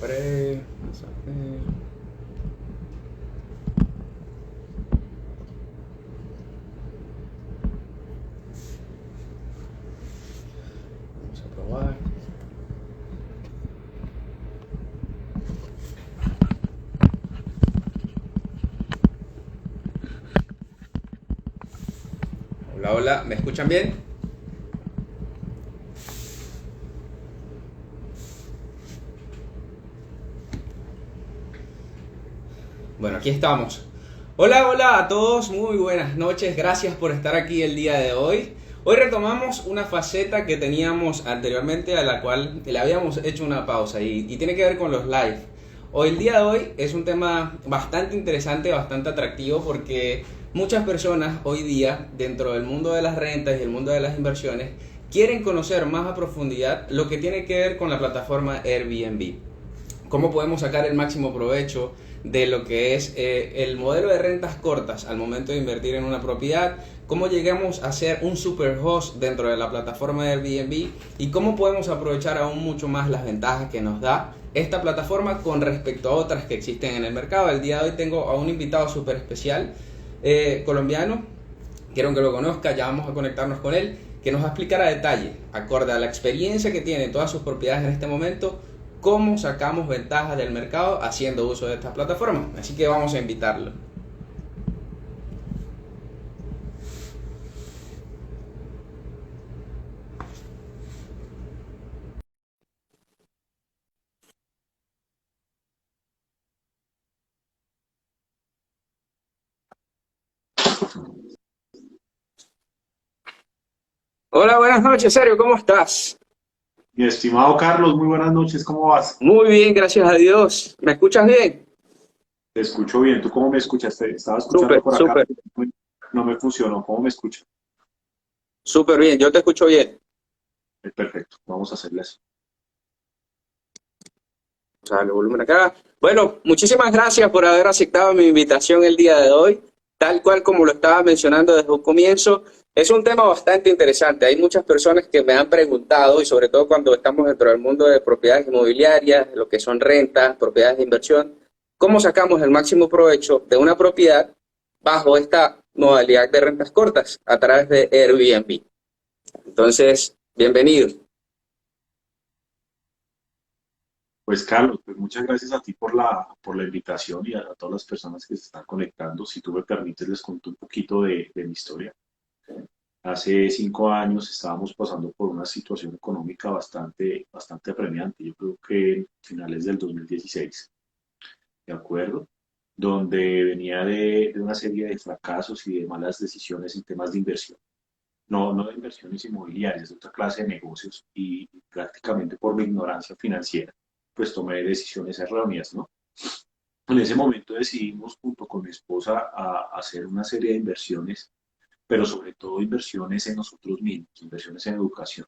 preparé. Vamos a ver. Vamos a probar. Hola, hola, ¿me escuchan bien? Bueno, aquí estamos. Hola, hola a todos, muy buenas noches, gracias por estar aquí el día de hoy. Hoy retomamos una faceta que teníamos anteriormente a la cual le habíamos hecho una pausa y tiene que ver con los live. Hoy, el día de hoy es un tema bastante interesante, bastante atractivo porque muchas personas hoy día dentro del mundo de las rentas y el mundo de las inversiones quieren conocer más a profundidad lo que tiene que ver con la plataforma Airbnb. Cómo podemos sacar el máximo provecho de lo que es el modelo de rentas cortas al momento de invertir en una propiedad, cómo llegamos a ser un super host dentro de la plataforma de Airbnb y cómo podemos aprovechar aún mucho más las ventajas que nos da esta plataforma con respecto a otras que existen en el mercado. El día de hoy tengo a un invitado súper especial colombiano, quiero que lo conozca, ya vamos a conectarnos con él, que nos va a explicar a detalle, acorde a la experiencia que tiene en todas sus propiedades en este momento, cómo sacamos ventajas del mercado haciendo uso de estas plataformas. Así que vamos a invitarlo. Hola, buenas noches, Sergio, ¿cómo estás? Mi estimado Carlos, muy buenas noches, ¿cómo vas? Muy bien, gracias a Dios. ¿Me escuchas bien? Te escucho bien, ¿tú cómo me escuchas? Te estaba escuchando Súper, por acá, súper, pero no me funcionó, ¿cómo me escuchas? súper bien. Yo te escucho bien. Perfecto, vamos a hacerle así. O sea, el volumen acá. Bueno, muchísimas gracias por haber aceptado mi invitación el día de hoy. Tal cual como lo estaba mencionando desde un comienzo, es un tema bastante interesante. Hay muchas personas que me han preguntado, y sobre todo cuando estamos dentro del mundo de propiedades inmobiliarias, lo que son rentas, propiedades de inversión, ¿cómo sacamos el máximo provecho de una propiedad bajo esta modalidad de rentas cortas a través de Airbnb? Entonces, bienvenido. Pues Carlos, pues muchas gracias a ti por la invitación y a todas las personas que se están conectando. Si tú me permites, les cuento un poquito de mi historia. Hace 5 años estábamos pasando por una situación económica bastante apremiante. Yo creo que en finales del 2016, ¿de acuerdo? Donde venía de una serie de fracasos y de malas decisiones en temas de inversión. No de inversiones inmobiliarias, de otra clase de negocios y prácticamente por mi ignorancia financiera, pues tomé decisiones erróneas, ¿no? En ese momento decidimos junto con mi esposa a hacer una serie de inversiones, pero sobre todo inversiones en nosotros mismos, inversiones en educación,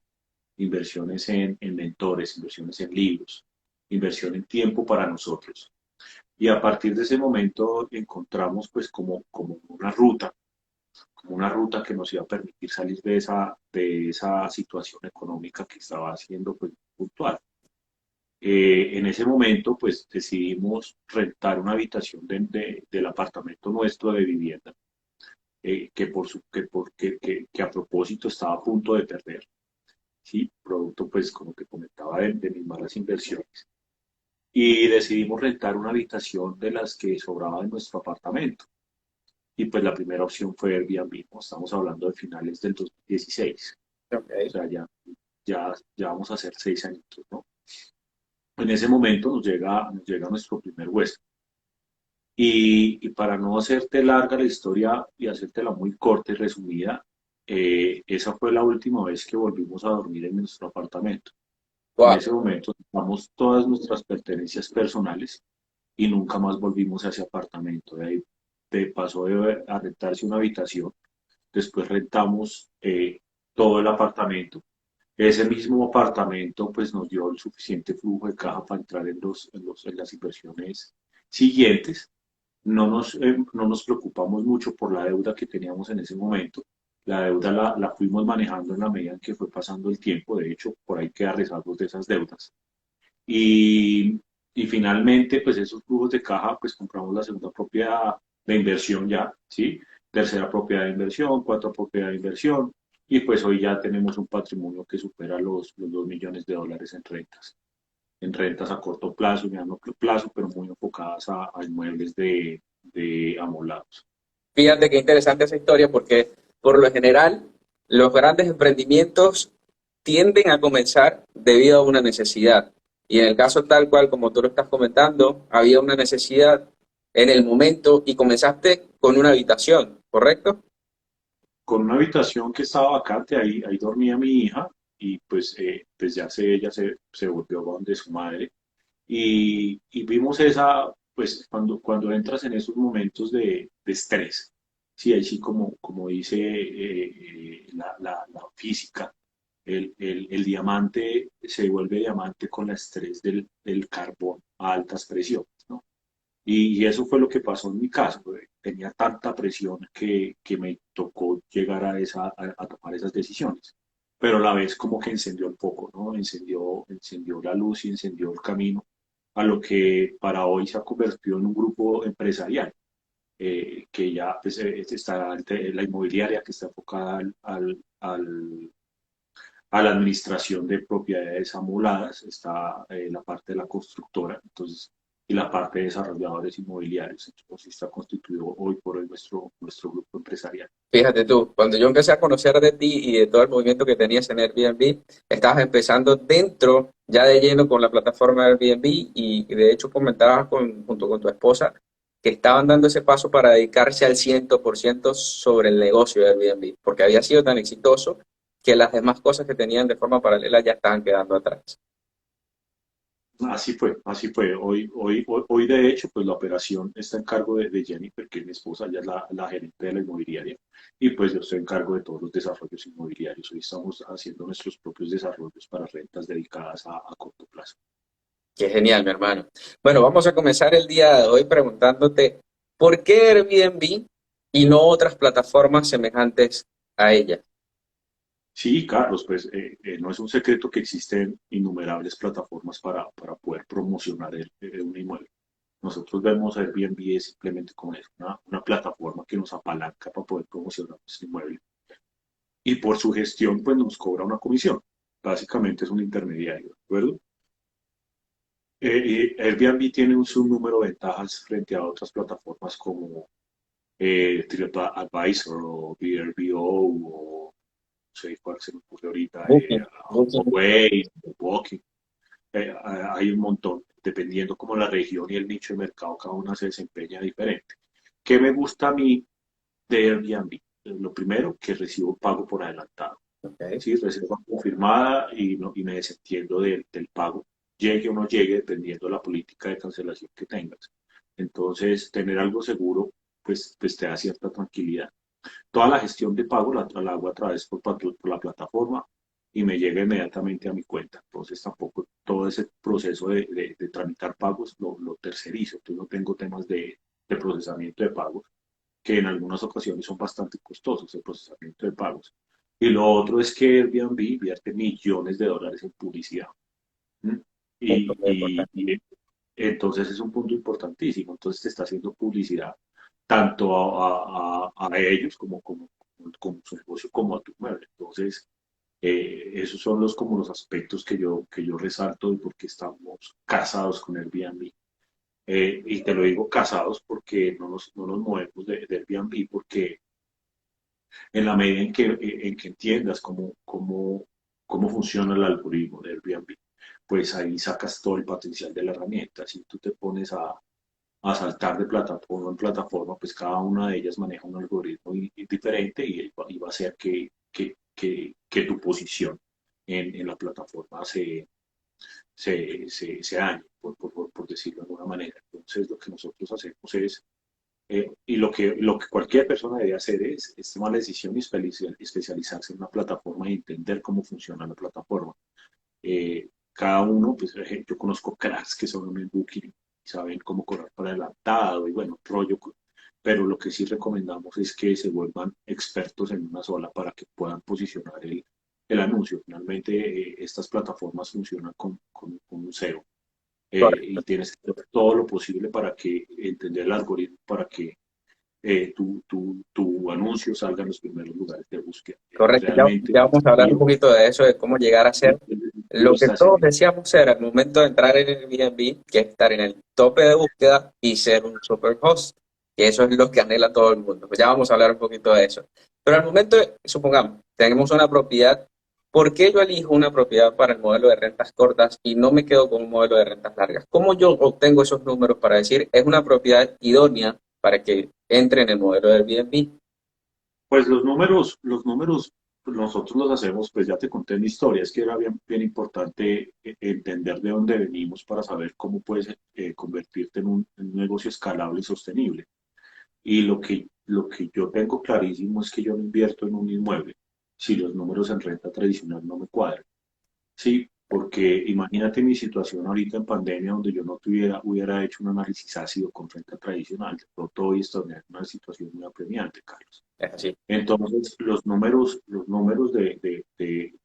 inversiones en mentores, inversiones en libros, inversión en tiempo para nosotros. Y a partir de ese momento encontramos pues como una ruta que nos iba a permitir salir de esa situación económica que estaba haciendo pues puntual. En ese momento pues decidimos rentar una habitación del apartamento nuestro de vivienda, que a propósito estaba a punto de perder, ¿sí? Producto pues como te comentaba de mis malas inversiones. Y decidimos rentar una habitación de las que sobraba de nuestro apartamento. Y pues la primera opción fue Airbnb, ¿no? Estamos hablando de finales del 2016. O Ok. sea, ya vamos a hacer 6 años, ¿no? En ese momento nos llega nuestro primer huésped. Y para no hacerte larga la historia y hacértela muy corta y resumida, esa fue la última vez que volvimos a dormir en nuestro apartamento. En Wow. ese momento dejamos todas nuestras pertenencias personales y nunca más volvimos a ese apartamento. De ahí pasó a rentarse una habitación, después rentamos todo el apartamento. Ese mismo apartamento pues nos dio el suficiente flujo de caja para entrar en las inversiones siguientes. No nos preocupamos mucho por la deuda que teníamos en ese momento. La deuda la fuimos manejando en la medida en que fue pasando el tiempo. De hecho, por ahí queda rezagos de esas deudas. Y, Y finalmente, pues esos flujos de caja, pues compramos la segunda propiedad de inversión ya, ¿sí? Tercera propiedad de inversión, cuarta propiedad de inversión, y pues hoy ya tenemos un patrimonio que supera los 2 millones de dólares en rentas a corto plazo y mediano plazo, pero muy enfocadas a inmuebles de amoblados. Fíjate qué interesante esa historia porque por lo general los grandes emprendimientos tienden a comenzar debido a una necesidad. Y en el caso tal cual como tú lo estás comentando, había una necesidad en el momento y comenzaste con una habitación, ¿correcto? Con una habitación que estaba vacante, ahí dormía mi hija y pues ya ella se volvió donde su madre y vimos esa, pues cuando entras en esos momentos de estrés, sí, ahí sí como dice la física, el diamante se vuelve diamante con el estrés del carbón a altas presiones, ¿no? Y eso fue lo que pasó en mi caso. Tenía tanta presión que me tocó llegar a tomar esas decisiones. Pero a la vez como que encendió un poco, ¿no? Encendió la luz y encendió el camino a lo que para hoy se ha convertido en un grupo empresarial, que ya pues, está la inmobiliaria que está enfocada a la administración de propiedades amoladas, está la parte de la constructora, entonces, y la parte de desarrolladores inmobiliarios. Entonces, está constituido hoy por hoy nuestro grupo empresarial. Fíjate tú, cuando yo empecé a conocer de ti y de todo el movimiento que tenías en Airbnb, estabas empezando dentro, ya de lleno con la plataforma Airbnb y de hecho comentabas junto con tu esposa que estaban dando ese paso para dedicarse al 100% sobre el negocio de Airbnb, porque había sido tan exitoso que las demás cosas que tenían de forma paralela ya estaban quedando atrás. Así fue, así fue. Hoy de hecho, pues la operación está en cargo de Jennifer, que es mi esposa, ella es la gerente de la inmobiliaria, y pues yo estoy en cargo de todos los desarrollos inmobiliarios. Hoy estamos haciendo nuestros propios desarrollos para rentas dedicadas a corto plazo. Qué genial, mi hermano. Bueno, vamos a comenzar el día de hoy preguntándote por qué Airbnb y no otras plataformas semejantes a ella. Sí, Carlos, pues no es un secreto que existen innumerables plataformas para poder promocionar un inmueble. Nosotros vemos Airbnb es simplemente como es una plataforma que nos apalanca para poder promocionar nuestro inmueble. Y por su gestión, pues nos cobra una comisión. Básicamente es un intermediario, ¿de acuerdo? Y Airbnb tiene un sinnúmero de ventajas frente a otras plataformas como TripAdvisor o VRBO o no sé cuál se me ocurre ahorita, Booking, Booking. Way, Booking. Hay un montón, dependiendo como la región y el nicho de mercado, cada una se desempeña diferente. ¿Qué me gusta a mí de Airbnb? Lo primero, que recibo pago por adelantado. Ok. ¿Sí? Reserva confirmada y me desentiendo del pago, llegue o no llegue, dependiendo de la política de cancelación que tengas. Entonces, tener algo seguro, pues te da cierta tranquilidad. Toda la gestión de pago la hago a través por la plataforma y me llega inmediatamente a mi cuenta. Entonces tampoco todo ese proceso de tramitar pagos lo tercerizo. Entonces no tengo temas de procesamiento de pagos, que en algunas ocasiones son bastante costosos el procesamiento de pagos. Y lo otro es que Airbnb invierte millones de dólares en publicidad. ¿M? Punto Y, muy y, importante. y entonces es un punto importantísimo. Entonces te está haciendo publicidad tanto a ellos como su negocio como a tu mueble. Entonces, esos son como los aspectos que yo resalto de por qué estamos casados con Airbnb. Y te lo digo casados porque no nos movemos de Airbnb porque en la medida en que entiendas cómo funciona el algoritmo de Airbnb, pues ahí sacas todo el potencial de la herramienta. Si tú te pones a saltar de plataforma en plataforma, pues cada una de ellas maneja un algoritmo diferente y va a hacer que tu posición en la plataforma se dañe, por decirlo de alguna manera. Entonces, lo que nosotros hacemos es, y lo que cualquier persona debe hacer es tomar la decisión y especializarse en una plataforma y entender cómo funciona la plataforma. Cada uno, pues yo conozco cracks que son en el Booking, saben cómo correr para adelantado y bueno, rollo, pero lo que sí recomendamos es que se vuelvan expertos en una sola para que puedan posicionar el anuncio. Finalmente, estas plataformas funcionan con un SEO. y correcto. tienes que hacer todo lo posible para que entender el algoritmo, para que tu anuncio salga en los primeros lugares de búsqueda. Correcto, ya, Realmente ya vamos a hablar un el poquito de eso, de cómo llegar a ser desafío lo que está en todos ello. deseamos ser al momento de entrar en el Airbnb, que es estar en el tope de búsqueda y ser un superhost, que eso es lo que anhela todo el mundo. Pues ya vamos a hablar un poquito de eso. Pero al momento, supongamos, tenemos una propiedad, ¿por qué yo elijo una propiedad para el modelo de rentas cortas y no me quedo con un modelo de rentas largas? ¿Cómo yo obtengo esos números para decir es una propiedad idónea para que entre en el modelo de Airbnb? Pues los números pues nosotros los hacemos, pues ya te conté mi historia, es que era bien importante entender de dónde venimos para saber cómo puedes convertirte en un negocio escalable y sostenible. Y lo que yo tengo clarísimo es que yo no invierto en un inmueble si los números en renta tradicional no me cuadran. Sí, porque imagínate mi situación ahorita en pandemia donde yo no hubiera hecho un análisis ácido con renta tradicional. De pronto hoy estaría en una situación muy apremiante, Carlos. Es así. Entonces, los números de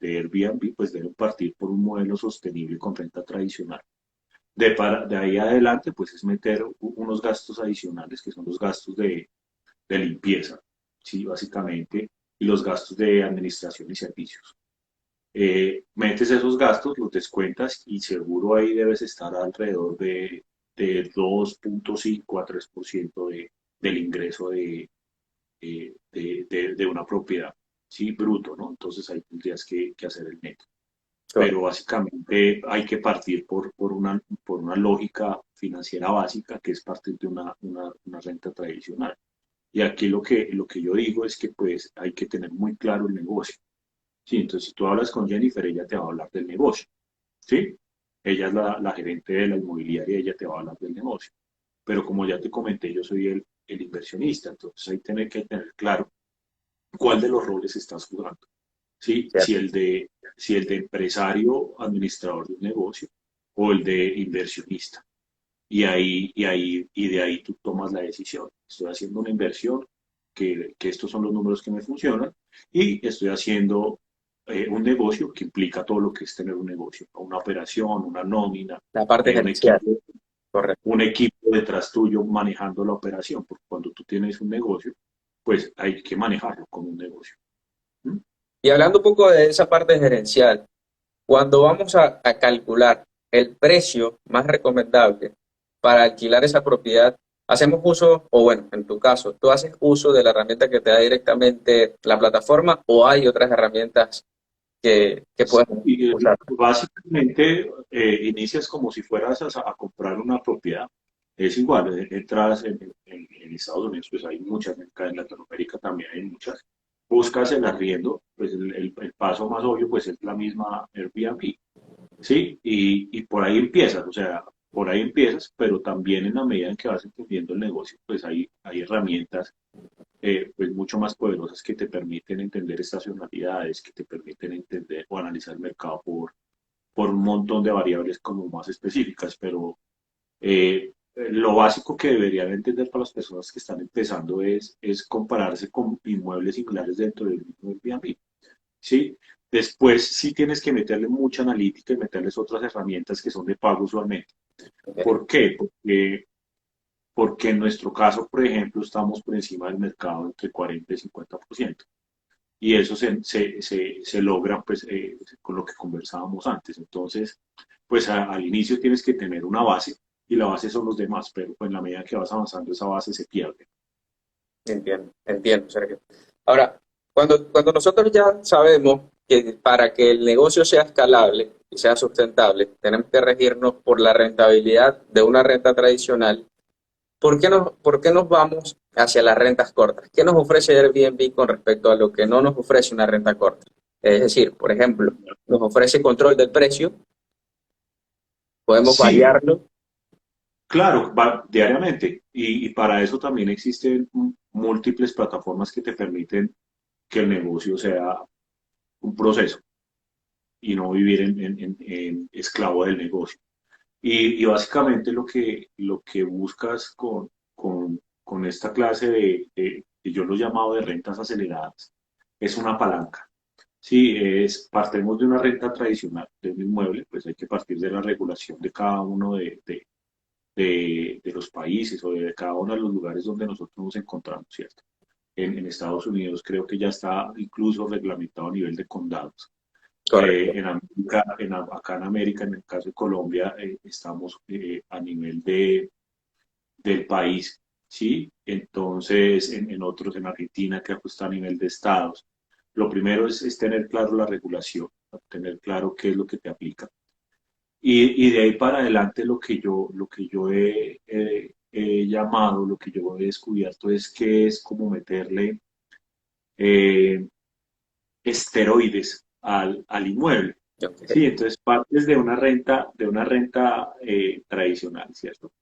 Airbnb pues deben partir por un modelo sostenible con renta tradicional. De ahí adelante, pues es meter unos gastos adicionales que son los gastos de limpieza, ¿sí? Básicamente, y los gastos de administración y servicios. Metes esos gastos, los descuentas y seguro ahí debes estar alrededor de 2,5 a 3% del ingreso de una propiedad, ¿sí? Bruto, ¿no? Entonces ahí tendrías que hacer el neto. Pero básicamente hay que partir por una lógica financiera básica, que es partir de una renta tradicional. Y aquí lo que yo digo es que pues hay que tener muy claro el negocio. Sí, entonces si tú hablas con Jennifer, ella te va a hablar del negocio, ¿sí? Ella es la gerente de la inmobiliaria, ella te va a hablar del negocio. Pero como ya te comenté, yo soy el inversionista, entonces hay que tener claro cuál de los roles estás jugando. ¿Sí? ¿Cierto? Si el de empresario, administrador de un negocio o el de inversionista. Y de ahí tú tomas la decisión. Estoy haciendo una inversión, que estos son los números que me funcionan, y estoy haciendo un negocio que implica todo lo que es tener un negocio, una operación, una nómina, La parte un gerencial, equipo, correcto. un equipo detrás tuyo manejando la operación, porque cuando tú tienes un negocio, pues hay que manejarlo como un negocio. ¿Mm? Y hablando un poco de esa parte gerencial, cuando vamos a calcular el precio más recomendable para alquilar esa propiedad, hacemos uso, o bueno, en tu caso, ¿tú haces uso de la herramienta que te da directamente la plataforma o hay otras herramientas que puedes Y usar? básicamente inicias como si fueras a comprar una propiedad. Es igual, entras en Estados Unidos, pues hay muchas, en Latinoamérica también hay muchas. Buscas el arriendo, pues el paso más obvio pues es la misma Airbnb, ¿sí? Y por ahí empiezas, o sea, por ahí empiezas, pero también en la medida en que vas entendiendo el negocio, pues hay herramientas pues mucho más poderosas que te permiten entender estacionalidades, que te permiten entender o analizar el mercado por un montón de variables como más específicas, pero lo básico que deberían entender para las personas que están empezando es compararse con inmuebles similares dentro del mismo Airbnb, ¿sí? Después sí tienes que meterle mucha analítica y meterles otras herramientas que son de pago usualmente. Ok. ¿Por qué? Porque en nuestro caso, por ejemplo, estamos por encima del mercado entre 40 y 50%. Y eso se logra pues, con lo que conversábamos antes. Entonces, pues al inicio tienes que tener una base y la base son los demás, pero pues, en la medida que vas avanzando esa base se pierde. Entiendo, entiendo, Sergio. Ahora, cuando nosotros ya sabemos que para que el negocio sea escalable y sea sustentable, tenemos que regirnos por la rentabilidad de una renta tradicional. ¿Por qué nos vamos hacia las rentas cortas? ¿Qué nos ofrece Airbnb con respecto a lo que no nos ofrece una renta corta? Es decir, por ejemplo, nos ofrece control del precio, podemos Sí, variarlo. claro, va diariamente. Y para eso también existen múltiples plataformas que te permiten que el negocio sea un proceso y no vivir en esclavo del negocio. Y básicamente lo que buscas con esta clase que yo lo he llamado de rentas aceleradas, es una palanca. Sí, partimos de una renta tradicional de un inmueble, pues hay que partir de la regulación de cada uno de los países o de cada uno de los lugares donde nosotros nos encontramos, ¿cierto? En Estados Unidos creo que ya está incluso reglamentado a nivel de condados. Correcto. En América, acá en América, en el caso de Colombia, estamos a nivel del país, ¿sí? Entonces, en otros, en Argentina, que está a nivel de estados. Lo primero es tener claro la regulación, tener claro qué es lo que te aplica. Y de ahí para adelante lo que yo he llamado, lo que yo he descubierto es que es como meterle eh, esteroides al inmueble. Sí, Ok. entonces partes de una renta tradicional, ¿cierto?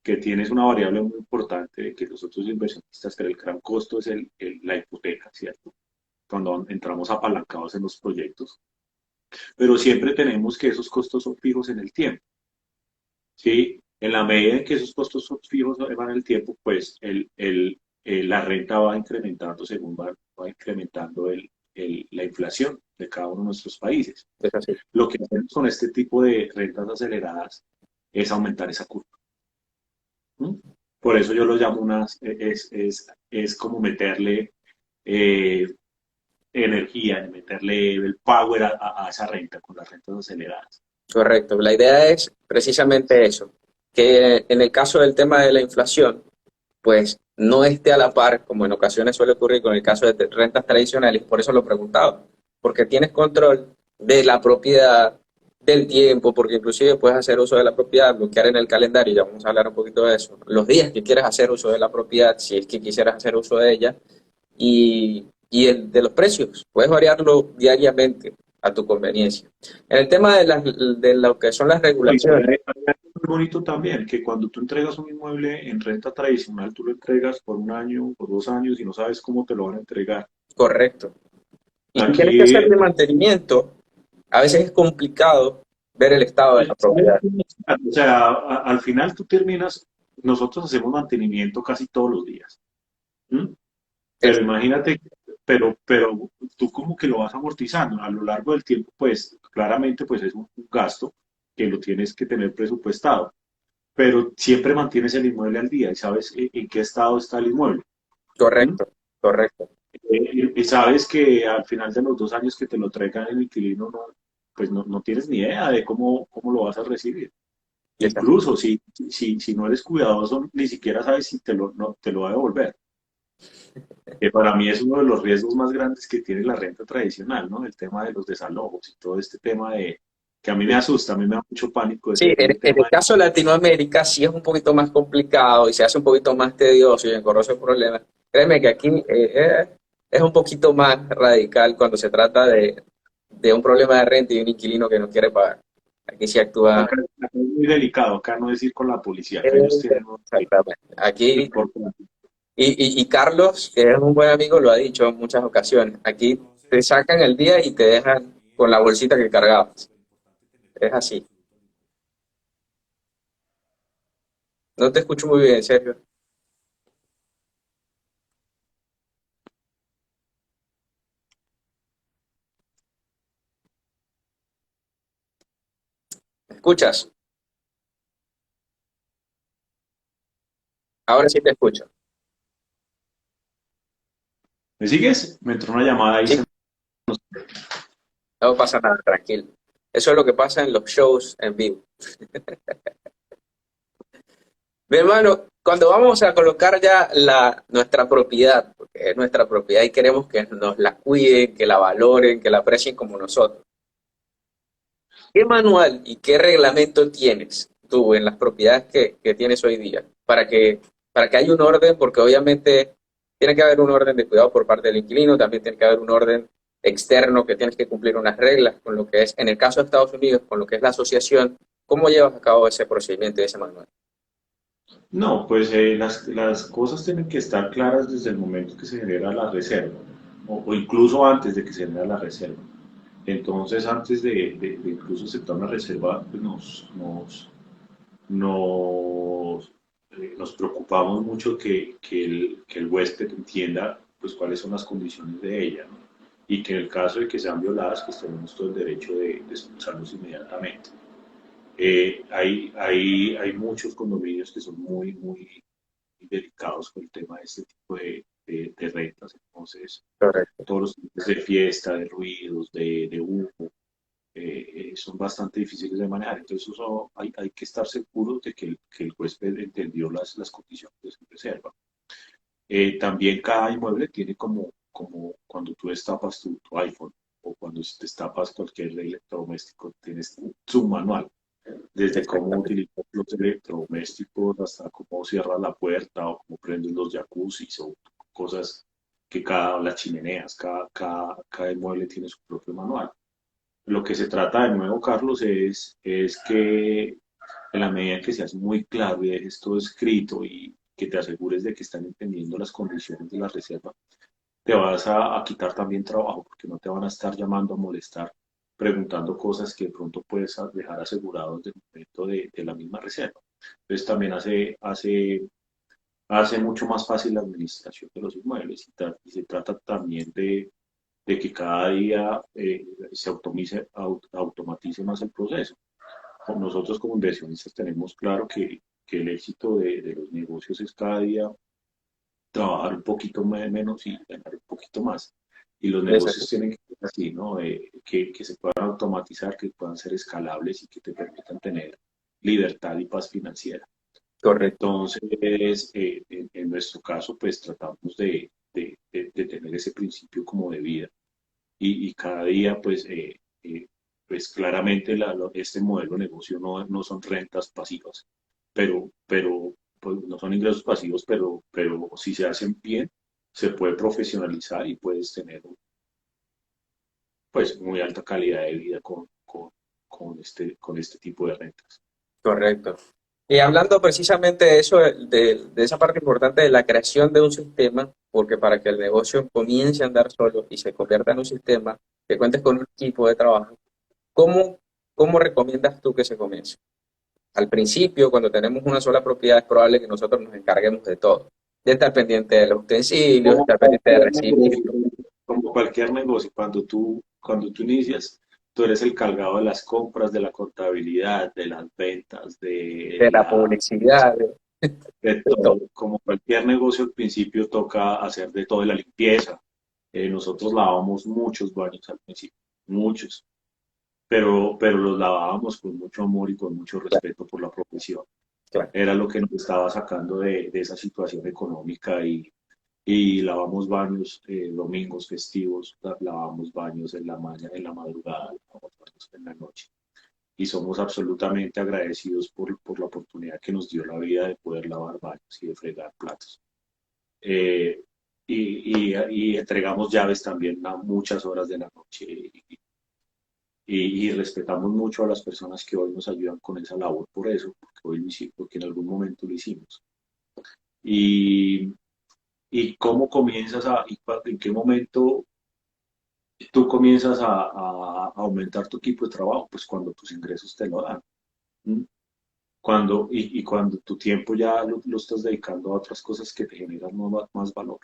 Que tienes una variable muy importante de que los otros inversionistas, pero el gran costo es la hipoteca, ¿cierto? Cuando entramos apalancados en los proyectos. Pero siempre tenemos que esos costos son fijos en el tiempo, ¿sí? En la medida en que esos costos son fijos van en el tiempo, pues la renta va incrementando según va incrementando la inflación de cada uno de nuestros países. Es así. Lo que hacemos con este tipo de rentas aceleradas es aumentar esa curva. ¿Mm? Por eso yo lo llamo es como meterle eh, energía, meterle el power a esa renta con las rentas aceleradas. Correcto. La idea es precisamente eso, que en el caso del tema de la inflación, pues no esté a la par, como en ocasiones suele ocurrir con el caso de rentas tradicionales, por eso lo preguntaba, porque tienes control de la propiedad, del tiempo, porque inclusive puedes hacer uso de la propiedad, bloquear en el calendario, ya vamos a hablar un poquito de eso, los días que quieras hacer uso de la propiedad, si es que quisieras hacer uso de ella, y el de los precios, puedes variarlo diariamente a tu conveniencia. En el tema de lo que son las No, y regulaciones, hay algo muy bonito también, que cuando tú entregas un inmueble en renta tradicional, tú lo entregas por un año, por 2 años y no sabes cómo te lo van a entregar. correcto. Y si tienes que Aquí, hacerle mantenimiento, a veces es complicado ver el estado de la propiedad. o sea, al final tú terminas, nosotros hacemos mantenimiento casi todos los días. ¿M? Pero Es imagínate, pero tú como que lo vas amortizando a lo largo del tiempo, pues claramente pues es un gasto que lo tienes que tener presupuestado, pero siempre mantienes el inmueble al día y sabes en qué estado está el inmueble. ¿M? correcto, correcto. Y sabes que al final de los 2 años que te lo traigan el inquilino, pues no tienes ni idea de cómo lo vas a recibir. Es así. Incluso si no eres cuidadoso, ni siquiera sabes si no, te lo va a devolver. Que para mí es uno de los riesgos más grandes que tiene la renta tradicional, ¿no? El tema de los desalojos y todo este tema que a mí me asusta, a mí me da mucho pánico Sí, ese en el tema. caso de Latinoamérica sí es un poquito más complicado y se hace un poquito más tedioso y engorroso el problema. Créeme que aquí es un poquito más radical cuando se trata de un problema de renta y un inquilino que no quiere pagar. Aquí sí actúa. Acá es muy delicado, acá no es ir con la policía, acá ellos tienen un Exactamente. Aquí, importante. y Carlos, que es un buen amigo, lo ha dicho en muchas ocasiones. Aquí te sacan el día y te dejan con la bolsita que cargabas. Es así. No te escucho muy bien, Sergio. ¿Me escuchas? Ahora sí te escucho. ¿Me sigues? Me entró una llamada y Sí, se... no pasa nada, tranquilo. Eso es lo que pasa en los shows en vivo. Mi hermano, cuando vamos a colocar ya nuestra propiedad, porque es nuestra propiedad y queremos que nos la cuiden, que la valoren, que la aprecien como nosotros, ¿qué manual y qué reglamento tienes tú en las propiedades que tienes hoy día para que haya un orden? Porque obviamente tiene que haber un orden de cuidado por parte del inquilino, también tiene que haber un orden externo que tienes que cumplir unas reglas con lo que es, en el caso de Estados Unidos, con lo que es la asociación. ¿Cómo llevas a cabo ese procedimiento y ese manual? No, pues las cosas tienen que estar claras desde el momento que se genera la reserva, o incluso antes de que se genera la reserva. Entonces, antes de incluso aceptar una reserva, pues nos, nos preocupamos mucho que el huésped entienda pues cuáles son las condiciones de ella, ¿no? y que en el caso de que sean violadas, pues tenemos todo el derecho de expulsarlos inmediatamente. Hay muchos condominios que son muy delicados con el tema de este tipo de rentas, entonces Correcto. todos los tipos de fiesta, de ruidos, de humo, son bastante difíciles de manejar. Entonces eso hay que estar seguros de que el huésped entendió las condiciones de su reserva. También cada inmueble tiene como cuando tú destapas tu iPhone o cuando destapas cualquier electrodoméstico, tienes su manual, desde cómo Exactamente. utilizar los electrodomésticos hasta cómo cierras la puerta o cómo prendes los jacuzzis o cosas que las chimeneas, cada inmueble tiene su propio manual. Lo que se trata de nuevo, Carlos, es que en la medida en que seas muy claro y dejes todo escrito y que te asegures de que están entendiendo las condiciones de la reserva, te vas a quitar también trabajo porque no te van a estar llamando a molestar, preguntando cosas que de pronto puedes dejar asegurados desde el momento de la misma reserva. Entonces también hace mucho más fácil la administración de los inmuebles y se trata también de que cada día se automatice más el proceso. Nosotros como inversionistas tenemos claro que el éxito de los negocios es cada día trabajar un poquito menos y ganar un poquito más. Y los negocios Exacto. tienen que ser así, ¿no? Que se puedan automatizar, que puedan ser escalables y que te permitan tener libertad y paz financiera. Correcto. Entonces, en nuestro caso, pues tratamos de tener ese principio como de vida y cada día, pues claramente este modelo de negocio no son rentas pasivas, pero pues, no son ingresos pasivos, pero si se hacen bien, se puede profesionalizar y puedes tener pues muy alta calidad de vida con este tipo de rentas. Correcto. Y hablando precisamente de eso, de esa parte importante de la creación de un sistema, porque para que el negocio comience a andar solo y se convierta en un sistema, que cuentes con un equipo de trabajo, ¿cómo, cómo recomiendas tú que se comience? Al principio, cuando tenemos una sola propiedad, es probable que nosotros nos encarguemos de todo, de estar pendiente de los utensilios, de Como estar pendiente de cualquier negocio, recibirlo, como cualquier negocio, cuando tú inicias, tú eres el cargado de las compras, de la contabilidad, de las ventas, de la publicidad, de de todo. todo. Como cualquier negocio, al principio toca hacer de todo, de la limpieza. Nosotros lavábamos muchos baños al principio, muchos, pero los lavábamos con mucho amor y con mucho Claro, respeto por la profesión. claro. Era lo que nos estaba sacando de esa situación económica y lavamos baños domingos festivos, lavamos baños en la mañana, en la madrugada, lavamos baños en la noche. Y somos absolutamente agradecidos por la oportunidad que nos dio la vida de poder lavar baños y de fregar platos. Eh, y entregamos llaves también a muchas horas de la noche y respetamos mucho a las personas que hoy nos ayudan con esa labor por eso, porque hoy lo hicimos, porque en algún momento lo hicimos. Y, y cómo comienzas en qué momento tú comienzas a aumentar tu equipo de trabajo, pues cuando tus ingresos te lo dan. ¿M? Y cuando tu tiempo ya lo estás dedicando a otras cosas que te generan más valor.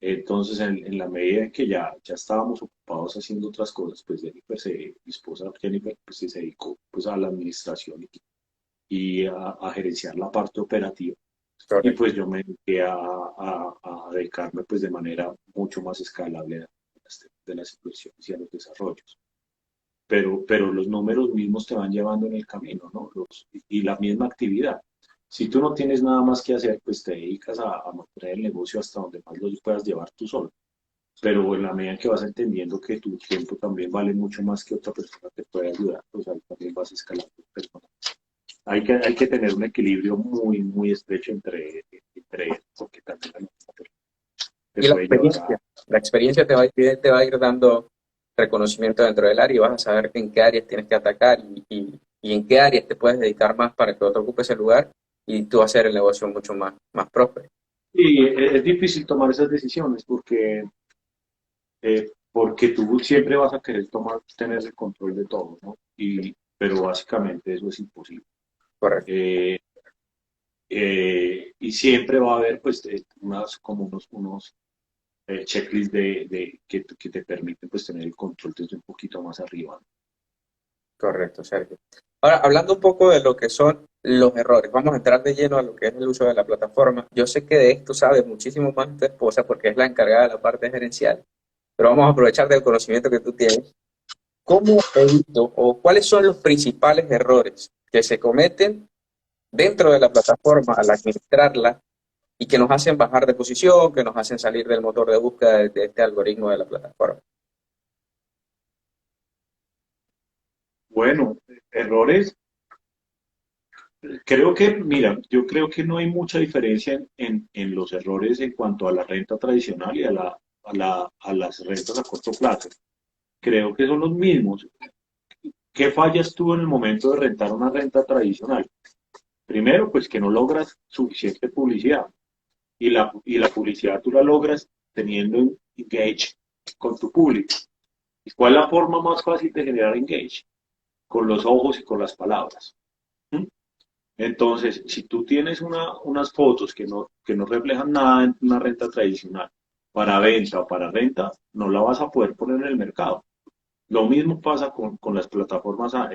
Entonces, en la medida en que ya estábamos ocupados haciendo otras cosas, pues mi esposa Jennifer, pues se dedicó pues a la administración y a gerenciar la parte operativa. Y Correcto. pues yo me dediqué a dedicarme pues de manera mucho más escalable de las inversiones y a los desarrollos. Pero los números mismos te van llevando en el camino, ¿no? Y la misma actividad. Si tú no tienes nada más que hacer, pues te dedicas a mantener el negocio hasta donde más lo puedas llevar tú solo. Pero en la medida que vas entendiendo que tu tiempo también vale mucho más que otra persona te puede ayudar, pues ahí también vas escalando personas. Hay que tener un equilibrio muy estrecho entre porque también te Y puede llevar a... la experiencia te va a ir dando reconocimiento dentro del área y vas a saber en qué áreas tienes que atacar y en qué áreas te puedes dedicar más para que otro ocupe ese lugar y tú hacer el negocio mucho más próspero. Y es difícil tomar esas decisiones porque tú siempre vas a querer tener el control de todo, ¿no? Pero básicamente eso es imposible. Correcto. Eh, y siempre va a haber, pues, como checklists que te permiten pues tener el control desde un poquito más arriba. Correcto, Sergio. Ahora, hablando un poco de lo que son los errores, vamos a entrar de lleno a lo que es el uso de la plataforma. Yo sé que de esto sabe muchísimo más tu esposa porque es la encargada de la parte gerencial, pero vamos a aprovechar del conocimiento que tú tienes. ¿Cómo evito o cuáles son los principales errores que se cometen dentro de la plataforma al administrarla y que nos hacen bajar de posición, que nos hacen salir del motor de búsqueda de este algoritmo de la plataforma? Bueno, errores. Creo que, mira, yo creo que no hay mucha diferencia en los errores en cuanto a la renta tradicional y a las rentas a corto plazo. Creo que son los mismos. ¿Qué fallas tú en el momento de rentar una renta tradicional? Primero, pues que no logras suficiente publicidad y la publicidad tú la logras teniendo engage con tu público. ¿Y cuál es la forma más fácil de generar engage? Con los ojos y con las palabras. ¿Mm? Entonces, si tú tienes unas fotos que no reflejan nada en una renta tradicional, para venta o para renta, no la vas a poder poner en el mercado. Lo mismo pasa con las plataformas a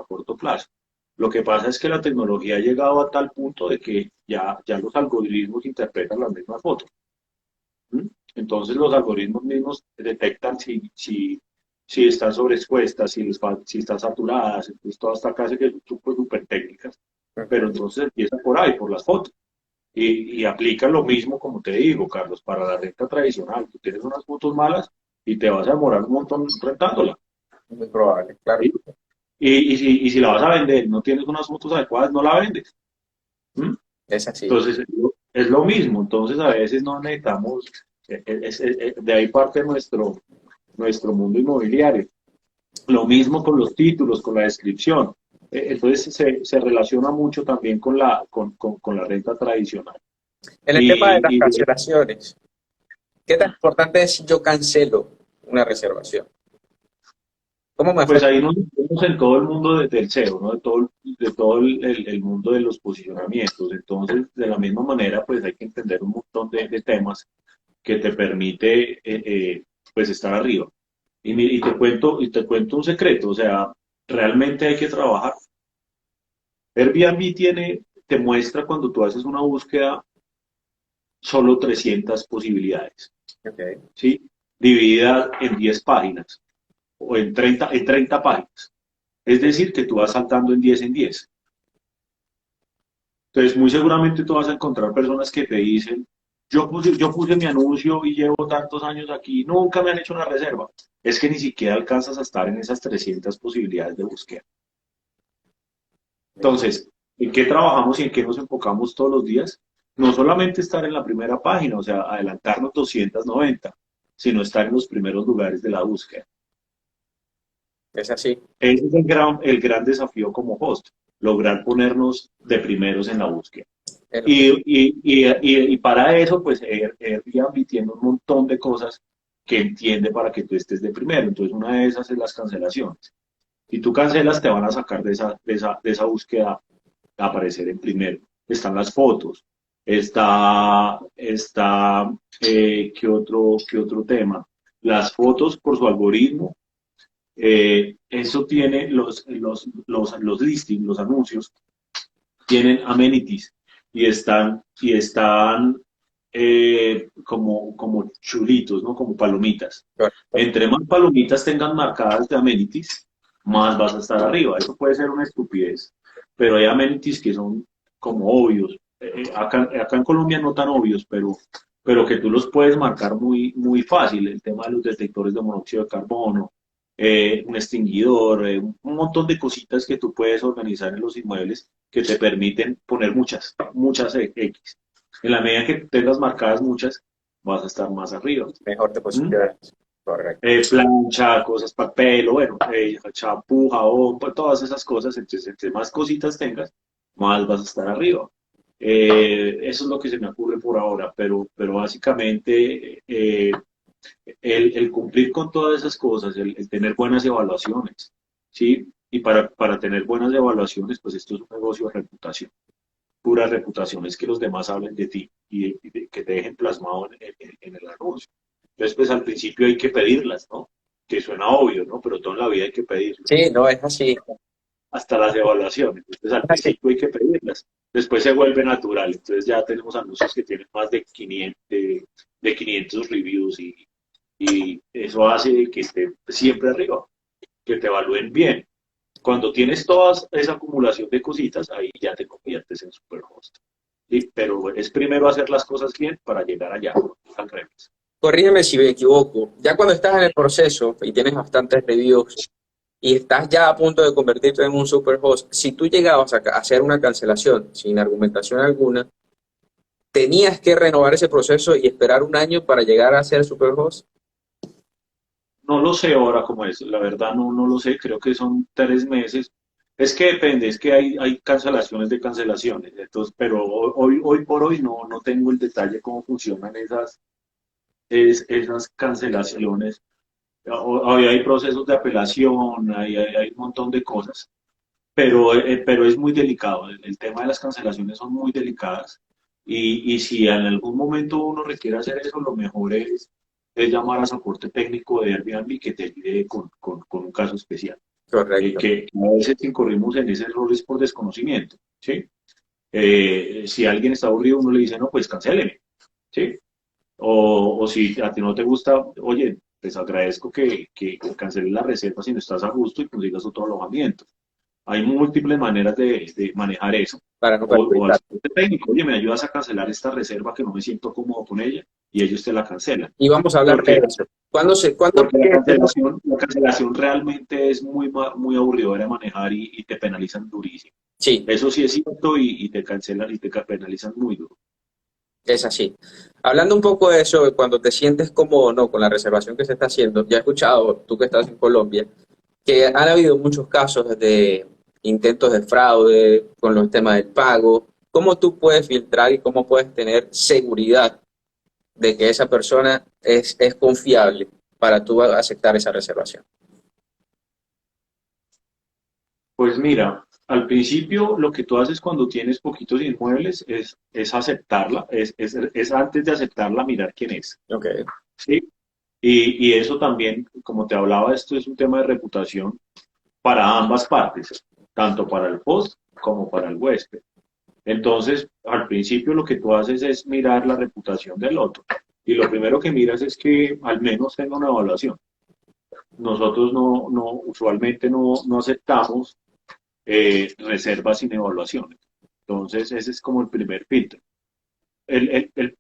corto plazo. Lo que pasa es que la tecnología ha llegado a tal punto de que ya los algoritmos interpretan las mismas fotos. ¿Mm? Entonces los algoritmos mismos detectan si están sobreexpuestas, si están saturadas, entonces toda esta clase que son súper técnicas, pero Ujú. entonces empieza por ahí, por las fotos. Y aplica lo mismo, como te digo, Carlos, para la renta tradicional. Tú tienes unas fotos malas y te vas a demorar un montón rentándola. Muy probable, claro. ¿Sí? Y si la vas a vender, no tienes unas fotos adecuadas, no la vendes. ¿Mm? Es así. Entonces, es lo mismo. Entonces, a veces no necesitamos, de ahí parte nuestro mundo inmobiliario. Lo mismo con los títulos, con la descripción. Entonces, se relaciona mucho también con la renta tradicional. En el tema de las Y, y cancelaciones, ¿qué tan importante es si yo cancelo una reservación? ¿Cómo me pues afecta? ahí nos metemos en todo el mundo del SEO, ¿no? De todo el mundo de los posicionamientos. Entonces, de la misma manera, pues hay que entender un montón de temas que te permite, pues, estar arriba. Y te cuento un secreto, o sea, realmente hay que trabajar. Airbnb te muestra cuando tú haces una búsqueda solo 300 posibilidades, Okay. ¿sí? Divididas en 10 páginas o en 30 páginas. Es decir, que tú vas saltando en 10. Entonces, muy seguramente tú vas a encontrar personas que te dicen, yo puse mi anuncio y llevo tantos años aquí, nunca me han hecho una reserva. Es que ni siquiera alcanzas a estar en esas 300 posibilidades de búsqueda. Entonces, ¿en qué trabajamos y en qué nos enfocamos todos los días? No solamente estar en la primera página, o sea, adelantarnos 290, sino estar en los primeros lugares de la búsqueda. Es así. Ese es el gran desafío como host, lograr ponernos de primeros en la búsqueda. El- Y para eso, pues Airbnb tiene un montón de cosas que entiende para que tú estés de primero. Entonces, una de esas es las cancelaciones. Si tú cancelas, te van a sacar de esa búsqueda a aparecer en primero. Están las fotos, ¿qué otro tema? Las fotos por su algoritmo, eso tiene los listings, los anuncios, tienen amenities y están como chulitos, ¿no? Como palomitas. Correcto. Entre más palomitas tengan marcadas de amenities, más vas a estar arriba. Eso puede ser una estupidez, pero hay amenities que son como obvios. Acá en Colombia no tan obvios, pero que tú los puedes marcar muy, muy fácil. El tema de los detectores de monóxido de carbono, un extinguidor, un montón de cositas que tú puedes organizar en los inmuebles que te permiten poner muchas, muchas X. En la medida que tengas marcadas muchas, vas a estar más arriba. Mejor te ¿Mm? posicionas. Correcto. Plancha, cosas para pelo, bueno, champú, jabón, pues, todas esas cosas. Entonces, entre más cositas tengas, más vas a estar arriba. Eso es lo que se me ocurre por ahora, pero básicamente el cumplir con todas esas cosas, el tener buenas evaluaciones, ¿sí? Y para tener buenas evaluaciones, pues esto es un negocio de reputación, pura reputación, es que los demás hablen de ti y que te dejen plasmado en el anuncio. Entonces, pues al principio hay que pedirlas, ¿no? Que suena obvio, ¿no? Pero toda la vida hay que pedirlas, Sí, no, es así, hasta las evaluaciones. Entonces, al es así. principio hay que pedirlas. Después se vuelve natural. Entonces, ya tenemos anuncios que tienen más de 500, de 500 reviews y eso hace que esté siempre arriba, que te evalúen bien. Cuando tienes toda esa acumulación de cositas, ahí ya te conviertes en superhost. ¿Sí? Pero es primero hacer las cosas bien para llegar allá, al revés. Corrígeme si me equivoco. Ya cuando estás en el proceso y tienes bastantes reviews y estás ya a punto de convertirte en un superhost, si tú llegabas a hacer una cancelación sin argumentación alguna, ¿tenías que renovar ese proceso y esperar un año para llegar a ser superhost? No lo sé ahora cómo es, la verdad no lo sé, creo que son 3 meses. Es que depende, es que hay cancelaciones de cancelaciones, entonces, pero hoy por hoy no tengo el detalle cómo funcionan esas cancelaciones. Hoy hay procesos de apelación, hay un montón de cosas, pero es muy delicado. El tema de las cancelaciones son muy delicadas y si en algún momento uno requiere hacer eso, lo mejor es llamar a soporte técnico de Airbnb que te ayude con un caso especial. Correcto. Que a veces incurrimos en ese error es por desconocimiento, ¿sí? Si alguien está aburrido, uno le dice, no, pues cancéleme, ¿sí? O si a ti no te gusta, oye, pues agradezco que canceles la reserva si no estás a gusto y consigas otro alojamiento. Hay múltiples maneras de manejar eso. Para no O al perjudicar. soporte técnico, oye, me ayudas a cancelar esta reserva que no me siento cómodo con ella y ellos te la cancelan. Y vamos a hablar de Porque, eso. ¿Cuándo porque la cancelación realmente es muy aburridora de manejar y te penalizan durísimo. Sí, Eso sí es cierto y te cancelan y te penalizan muy duro. es así. Hablando un poco de eso, cuando te sientes cómodo o no con la reservación que se está haciendo, ya he escuchado, tú que estás en Colombia, que han habido muchos casos de intentos de fraude con los temas del pago. ¿Cómo tú puedes filtrar y cómo puedes tener seguridad de que esa persona es confiable para tú aceptar esa reservación? Pues mira, al principio lo que tú haces cuando tienes poquitos inmuebles es aceptarla, es antes de aceptarla mirar quién es, Ok, ¿sí? Y eso también, como te hablaba, esto es un tema de reputación para ambas partes, tanto para el host como para el huésped. Entonces, al principio lo que tú haces es mirar la reputación del otro. Y lo primero que miras es que al menos tenga una evaluación. Nosotros usualmente no aceptamos reservas sin evaluaciones. Entonces, ese es como el primer filtro.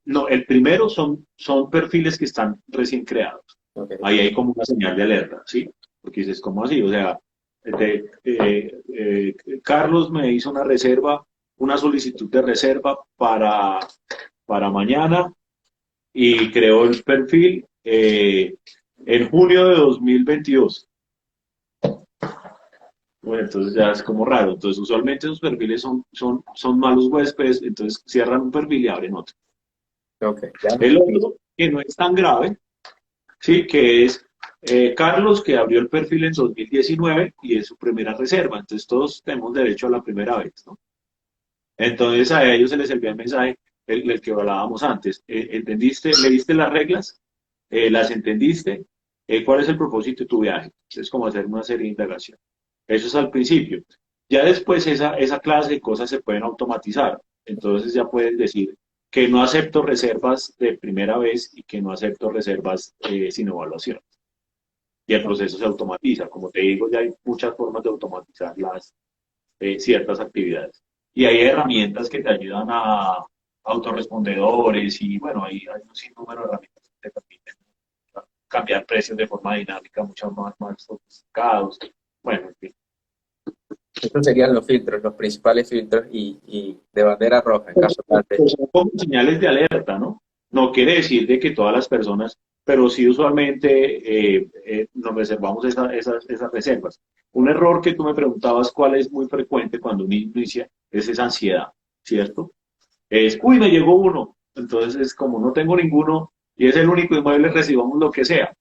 No, el primero son perfiles que están recién creados. ok. Ahí hay como una señal de alerta, ¿sí? Porque dices, ¿cómo así? O sea, Carlos me hizo una reserva, una solicitud de reserva para mañana y creó el perfil en junio de 2022. Bueno, entonces ya es como raro. Entonces, usualmente esos perfiles son malos huéspedes, entonces cierran un perfil y abren otro. Ok, ya. El otro, que no es tan grave, sí, que es Carlos, que abrió el perfil en 2019 y es su primera reserva. Entonces, todos tenemos derecho a la primera vez, ¿no? Entonces, a ellos se les envía el mensaje, el que hablábamos antes. ¿Entendiste? ¿Leíste las reglas? ¿Las entendiste? ¿Cuál es el propósito de tu viaje? Es como hacer una serie de indagación. Eso es al principio. Ya después esa clase de cosas se pueden automatizar. Entonces ya puedes decir que no acepto reservas de primera vez y que no acepto reservas sin evaluación. Y el proceso se automatiza. Como te digo, ya hay muchas formas de automatizar ciertas actividades. Y hay herramientas que te ayudan a autorrespondedores y bueno, hay un sinnúmero de herramientas que te permiten cambiar precios de forma dinámica, mucho más sofisticados. Bueno, en fin. Estos serían los filtros, los principales filtros y de bandera roja en caso tal de... Pues son como señales de alerta, ¿no? No quiere decir de que todas las personas, pero sí usualmente nos reservamos esas reservas. Un error que tú me preguntabas cuál es muy frecuente cuando uno inicia es esa ansiedad, ¿cierto? Uy, me llegó uno. Entonces es como no tengo ninguno y es el único inmueble, recibamos lo que sea.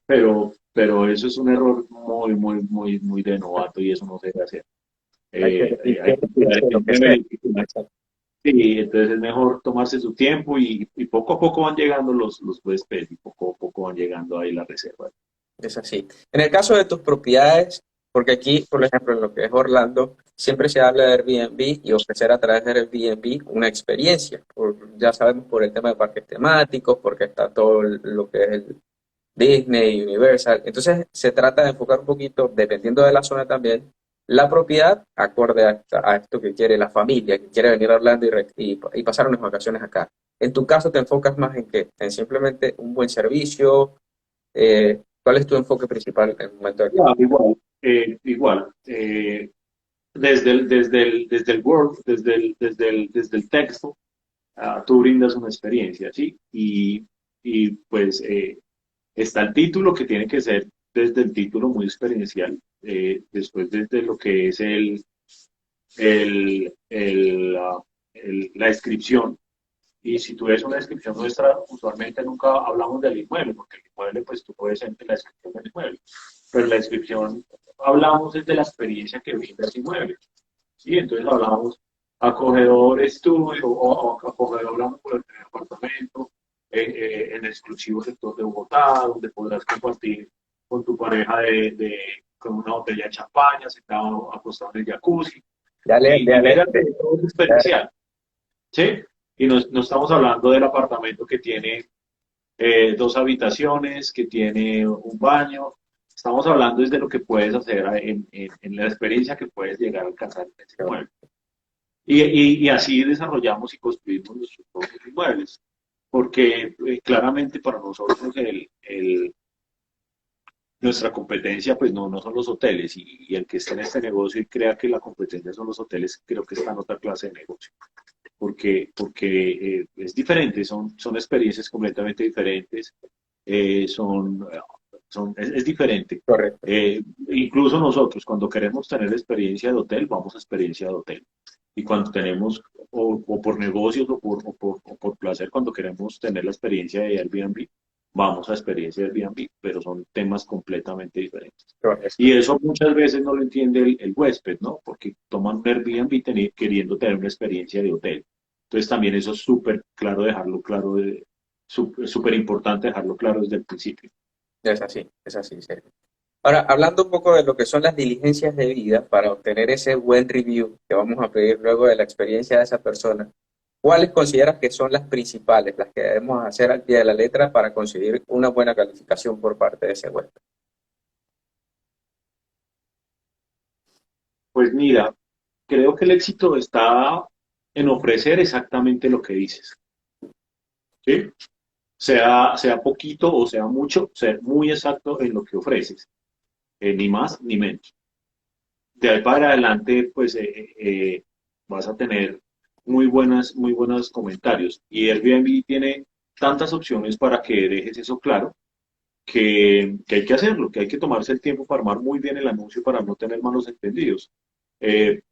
Pero eso es un error muy de novato y eso no se debe hacer. Hay que decir Hay que cuidar lo que el sea. beneficio. Sí, entonces es mejor tomarse su tiempo y poco a poco van llegando los huéspedes y poco a poco van llegando ahí las reservas. Es así. En el caso de tus propiedades, porque aquí, por ejemplo, en lo que es Orlando, siempre se habla de Airbnb y ofrecer a través de Airbnb una experiencia. Ya sabemos por el tema de parques temáticos, porque está todo lo que es el Disney, Universal. Entonces, se trata de enfocar un poquito, dependiendo de la zona también, la propiedad acorde a esto que quiere la familia, que quiere venir a Orlando y pasar unas vacaciones acá. En tu caso, te enfocas más en qué, en simplemente un buen servicio. ¿Cuál es tu enfoque principal en el momento de aquí? Igual, desde el Word, desde el texto, tú brindas una experiencia, ¿sí? Y pues está el título que tiene que ser desde el título muy experiencial, después desde lo que es el, el, ah, la descripción. Y si tú ves una descripción nuestra, usualmente nunca hablamos del inmueble, porque el inmueble, pues tú puedes ver la descripción del inmueble. Pero la descripción hablamos desde la experiencia que brinda ese inmueble. ¿Sí? Entonces hablamos acogedor estudio o acogedor hablamos por el primer apartamento, en el exclusivo sector de Bogotá, donde podrás compartir con tu pareja con una botella de champaña, sentado acostado en el jacuzzi. Y mira que todo es experiencial. ¿Sí? Y no estamos hablando del apartamento que tiene dos habitaciones, que tiene un baño. Estamos hablando desde lo que puedes hacer en la experiencia que puedes llegar a alcanzar en ese inmueble. Y así desarrollamos y construimos nuestros propios inmuebles. Porque claramente para nosotros nuestra competencia pues no son los hoteles. Y el que esté en este negocio y crea que la competencia son los hoteles, creo que está en otra clase de negocio porque es diferente, son experiencias completamente diferentes, son, es diferente. Correcto. Incluso nosotros, cuando queremos tener experiencia de hotel, vamos a experiencia de hotel. Y cuando tenemos, o por negocios o por placer, cuando queremos tener la experiencia de Airbnb, vamos a experiencia de Airbnb, pero son temas completamente diferentes. Correcto. Y eso muchas veces no lo entiende el huésped, ¿no? Porque toman un Airbnb queriendo tener una experiencia de hotel. Entonces también eso es súper claro dejarlo claro, súper importante dejarlo claro desde el principio. Es así, Sergio. Ahora, hablando un poco de lo que son las diligencias de vida para obtener ese buen review que vamos a pedir luego de la experiencia de esa persona, ¿cuáles consideras que son las principales, las que debemos hacer al pie de la letra para conseguir una buena calificación por parte de ese huésped? Pues mira, creo que el éxito está en ofrecer exactamente lo que dices, ¿sí? Sea poquito o sea mucho, ser muy exacto en lo que ofreces, ni más ni menos. De ahí para adelante, pues vas a tener muy buenos comentarios. Y Airbnb tiene tantas opciones para que dejes eso claro que hay que hacerlo, que hay que tomarse el tiempo para armar muy bien el anuncio para no tener malos entendidos. Eh,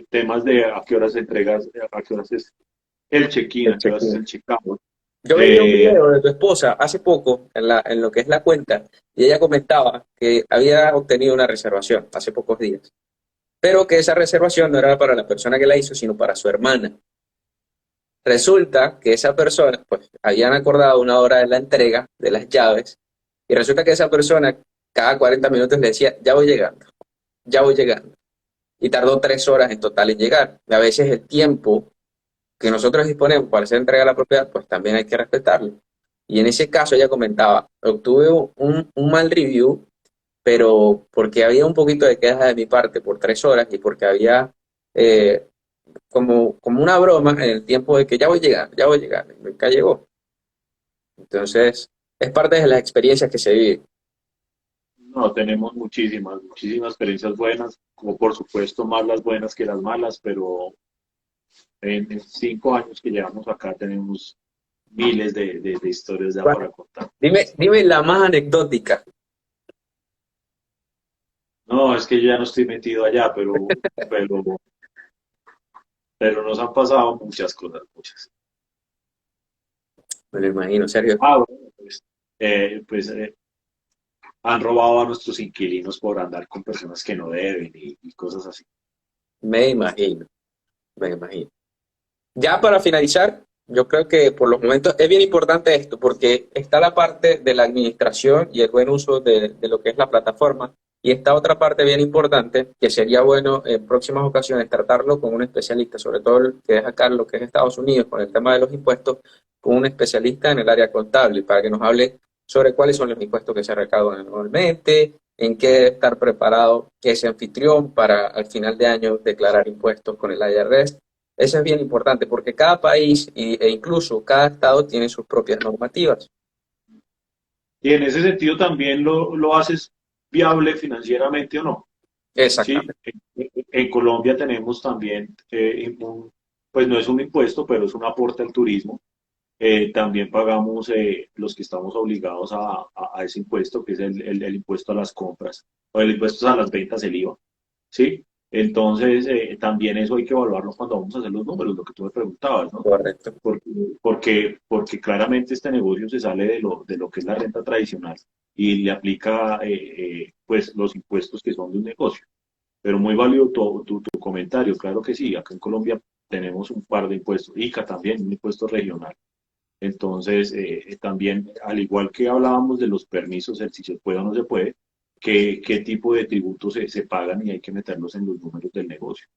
Temas de a qué horas entregas, a qué horas es el check-in, El a qué horas es check-in. el check-out. Yo veía un Eh, video de tu esposa hace poco en lo que es la cuenta y ella comentaba que había obtenido una reservación hace pocos días, pero que esa reservación no era para la persona que la hizo, sino para su hermana. Resulta que esa persona, pues, habían acordado una hora de la entrega de las llaves y resulta que esa persona cada 40 minutos le decía, ya voy llegando, ya voy llegando. Y tardó 3 horas en total en llegar. Y a veces el tiempo que nosotros disponemos para hacer entrega de la propiedad, pues también hay que respetarlo. Y en ese caso ella comentaba, obtuve un mal review, pero porque había un poquito de queja de mi parte por 3 horas y porque había eh, como una broma en el tiempo de que ya voy a llegar, y nunca llegó. Entonces, es parte de las experiencias que se viven. no, tenemos muchísimas experiencias buenas, como por supuesto más las buenas que las malas, pero en 5 años que llevamos acá tenemos miles de historias ya Bueno, para contar. dime la más anecdótica. No, es que yo ya no estoy metido allá, pero, pero nos han pasado muchas cosas, muchas. Me lo imagino, Sergio. Bueno, pues, han robado a nuestros inquilinos por andar con personas que no deben y cosas así. Me imagino, me imagino. Ya para finalizar, yo creo que por los momentos es bien importante esto, porque está la parte de la administración y el buen uso de lo que es la plataforma, y está otra parte bien importante que sería bueno en próximas ocasiones tratarlo con un especialista, sobre todo el que es acá, lo que es Estados Unidos, con el tema de los impuestos, con un especialista en el área contable, para que nos hable sobre cuáles son los impuestos que se recaudan anualmente, en qué debe estar preparado ese anfitrión para al final de año declarar impuestos con el IRS. Eso es bien importante porque cada país e incluso cada estado tiene sus propias normativas. Y en ese sentido también lo haces viable financieramente o no. Sí, Exactamente, en Colombia tenemos también, pues no es un impuesto, pero es un aporte al turismo. También pagamos los que estamos obligados a ese impuesto, que es el impuesto a las compras, o el impuesto a las ventas, el IVA. ¿Sí? Entonces, también eso hay que evaluarlo cuando vamos a hacer los números, lo que tú me preguntabas, ¿no? correcto. Porque, porque claramente este negocio se sale de lo que es la renta tradicional y le aplica pues los impuestos que son de un negocio. Pero muy válido tu comentario, claro que sí, acá en Colombia tenemos un par de impuestos, ICA también, un impuesto regional. Entonces, también, al igual que hablábamos de los permisos, el si se puede o no se puede, qué tipo de tributos se pagan y hay que meterlos en los números del negocio.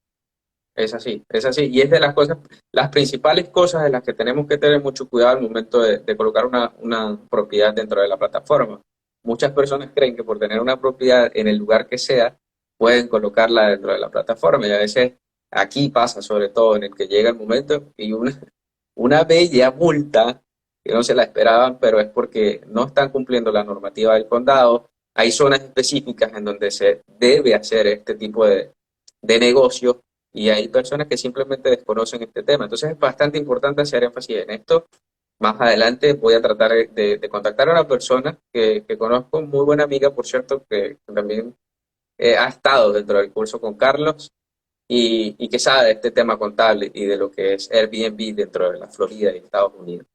Es así, es así. Y es de las cosas, las principales cosas de las que tenemos que tener mucho cuidado al momento de colocar una propiedad dentro de la plataforma. Muchas personas creen que por tener una propiedad en el lugar que sea, pueden colocarla dentro de la plataforma. Y a veces aquí pasa, sobre todo, en el que llega el momento y una bella multa que no se la esperaban, pero es porque no están cumpliendo la normativa del condado. Hay zonas específicas en donde se debe hacer este tipo de negocio y hay personas que simplemente desconocen este tema. Entonces es bastante importante hacer énfasis en esto. Más adelante voy a tratar de contactar a una persona que conozco, muy buena amiga, por cierto, que también ha estado dentro del curso con Carlos y que sabe de este tema contable y de lo que es Airbnb dentro de la Florida y Estados Unidos.